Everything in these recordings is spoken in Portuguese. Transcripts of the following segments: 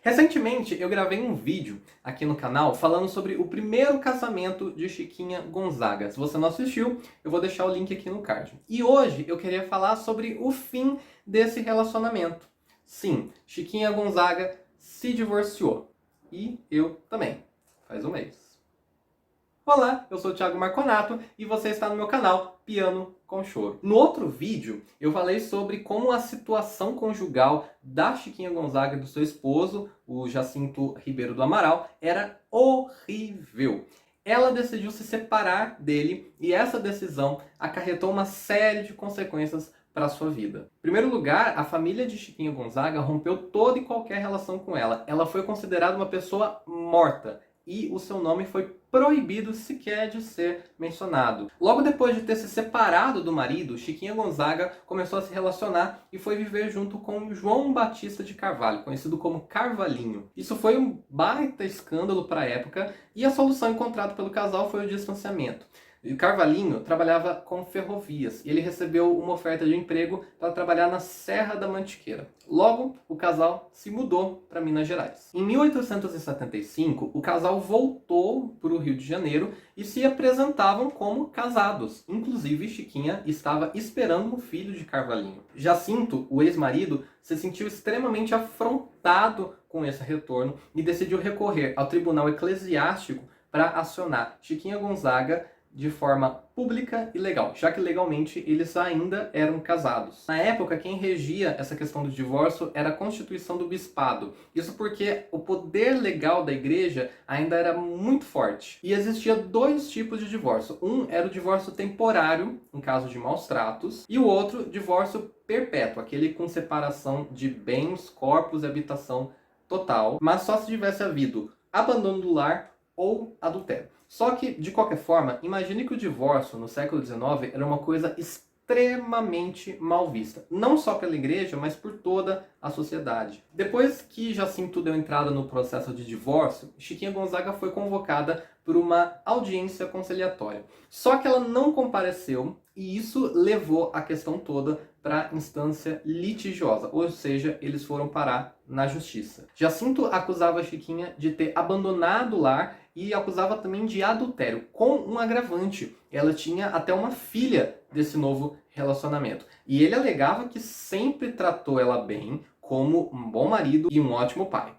Recentemente eu gravei um vídeo aqui no canal falando sobre o primeiro casamento de Chiquinha Gonzaga. Se você não assistiu, eu vou deixar o link aqui no card. E hoje eu queria falar sobre o fim desse relacionamento. Sim, Chiquinha Gonzaga se divorciou. E eu também. Faz um mês. Olá, eu sou o Thiago Marconato e você está no meu canal Piano com Choro. No outro vídeo, eu falei sobre como a situação conjugal da Chiquinha Gonzaga e do seu esposo, o Jacinto Ribeiro do Amaral, era horrível. Ela decidiu se separar dele e essa decisão acarretou uma série de consequências para a sua vida. Em primeiro lugar, a família de Chiquinha Gonzaga rompeu toda e qualquer relação com ela. Ela foi considerada uma pessoa morta e o seu nome foi proibido sequer de ser mencionado. Logo depois de ter se separado do marido, Chiquinha Gonzaga começou a se relacionar e foi viver junto com João Batista de Carvalho, conhecido como Carvalhinho. Isso foi um baita escândalo para a época e a solução encontrada pelo casal foi o distanciamento. E Carvalhinho trabalhava com ferrovias e ele recebeu uma oferta de emprego para trabalhar na Serra da Mantiqueira. Logo, o casal se mudou para Minas Gerais. Em 1875, o casal voltou para o Rio de Janeiro e se apresentavam como casados. Inclusive, Chiquinha estava esperando um filho de Carvalhinho. Jacinto, o ex-marido, se sentiu extremamente afrontado com esse retorno e decidiu recorrer ao Tribunal Eclesiástico para acionar Chiquinha Gonzaga de forma pública e legal, já que legalmente eles ainda eram casados. Na época, quem regia essa questão do divórcio era a Constituição do Bispado. Isso porque o poder legal da igreja ainda era muito forte. E existia dois tipos de divórcio. Um era o divórcio temporário, em caso de maus tratos, e o outro, divórcio perpétuo, aquele com separação de bens, corpos e habitação total, mas só se tivesse havido abandono do lar ou adultério. Só que, de qualquer forma, imagine que o divórcio no século XIX era uma coisa extremamente mal vista. Não só pela igreja, mas por toda a sociedade. Depois que Jacinto deu entrada no processo de divórcio, Chiquinha Gonzaga foi convocada por uma audiência conciliatória. Só que ela não compareceu e isso levou a questão toda para a instância litigiosa, ou seja, eles foram parar na justiça. Jacinto acusava Chiquinha de ter abandonado o lar e acusava também de adultério, com um agravante. Ela tinha até uma filha desse novo relacionamento. E ele alegava que sempre tratou ela bem, como um bom marido e um ótimo pai.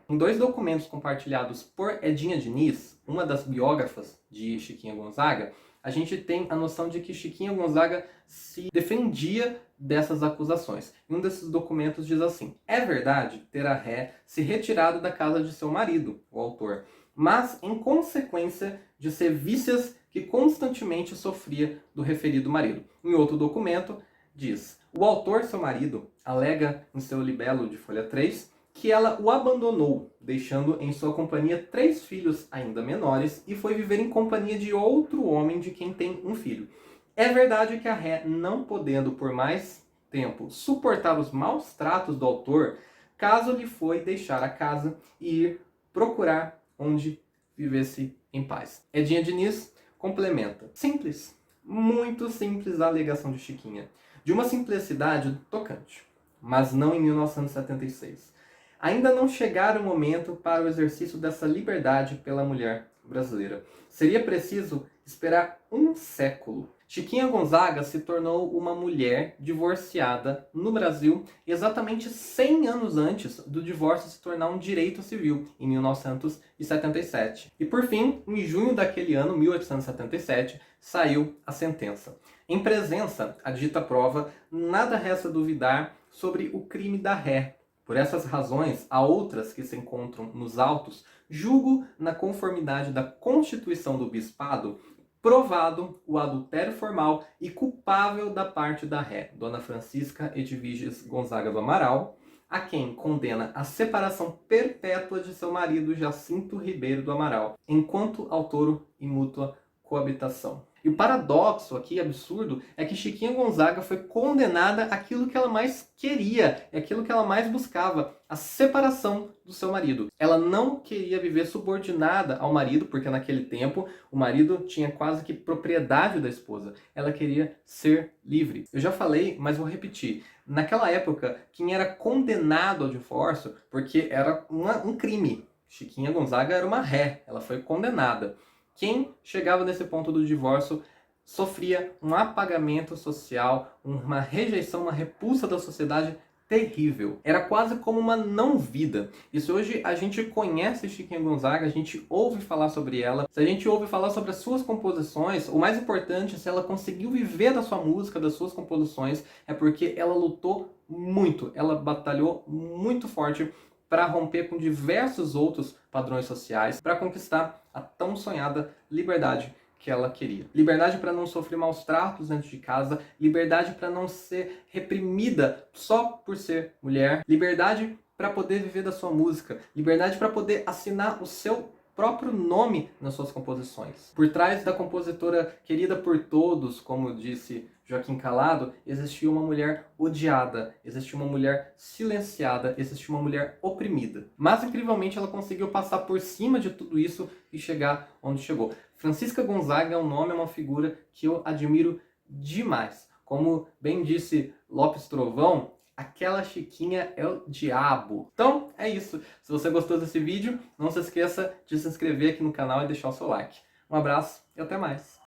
Em dois documentos compartilhados por Edinha Diniz, uma das biógrafas de Chiquinha Gonzaga, a gente tem a noção de que Chiquinha Gonzaga se defendia dessas acusações. E um desses documentos diz assim: é verdade ter a ré se retirado da casa de seu marido, o autor, mas em consequência de servícias que constantemente sofria do referido marido. Em outro documento diz: o autor, seu marido, alega em seu libelo de folha 3 que ela o abandonou, deixando em sua companhia 3 filhos ainda menores e foi viver em companhia de outro homem de quem tem um filho. É verdade que a ré, não podendo por mais tempo suportar os maus tratos do autor, caso lhe foi deixar a casa e ir procurar onde vivesse em paz. Edinha Diniz complementa: simples, muito simples a alegação de Chiquinha, de uma simplicidade tocante, mas não em 1976. Ainda não chegara o momento para o exercício dessa liberdade pela mulher brasileira. Seria preciso esperar um século. Chiquinha Gonzaga se tornou uma mulher divorciada no Brasil exatamente 100 anos antes do divórcio se tornar um direito civil, em 1977. E por fim, em junho daquele ano, 1877, saiu a sentença. Em presença à dita prova, nada resta duvidar sobre o crime da ré. Por essas razões, há outras que se encontram nos autos, julgo na conformidade da Constituição do Bispado, provado o adultério formal e culpável da parte da ré, Dona Francisca Edviges Gonzaga do Amaral, a quem condena a separação perpétua de seu marido Jacinto Ribeiro do Amaral, enquanto autor e mútua coabitação. E o paradoxo aqui, absurdo, é que Chiquinha Gonzaga foi condenada àquilo que ela mais queria, aquilo que ela mais buscava, a separação do seu marido. Ela não queria viver subordinada ao marido, porque naquele tempo o marido tinha quase que propriedade da esposa. Ela queria ser livre. Eu já falei, mas vou repetir. Naquela época, quem era condenado ao divórcio, porque era um crime. Chiquinha Gonzaga era uma ré, ela foi condenada. Quem chegava nesse ponto do divórcio sofria um apagamento social, uma rejeição, uma repulsa da sociedade terrível. Era quase como uma não-vida. E se hoje a gente conhece Chiquinha Gonzaga, a gente ouve falar sobre ela, se a gente ouve falar sobre as suas composições, o mais importante, se ela conseguiu viver da sua música, das suas composições, é porque ela lutou muito, ela batalhou muito forte para romper com diversos outros padrões sociais, para conquistar a tão sonhada liberdade que ela queria. Liberdade para não sofrer maus tratos dentro de casa, liberdade para não ser reprimida só por ser mulher, liberdade para poder viver da sua música, liberdade para poder assinar o seu próprio nome nas suas composições. Por trás da compositora querida por todos, como disse Joaquim Calado, existia uma mulher odiada, existia uma mulher silenciada, existia uma mulher oprimida. Mas, incrivelmente, ela conseguiu passar por cima de tudo isso e chegar onde chegou. Francisca Gonzaga é um nome, é uma figura que eu admiro demais. Como bem disse Lopes Trovão, aquela Chiquinha é o diabo. Então, é isso. Se você gostou desse vídeo, não se esqueça de se inscrever aqui no canal e deixar o seu like. Um abraço e até mais.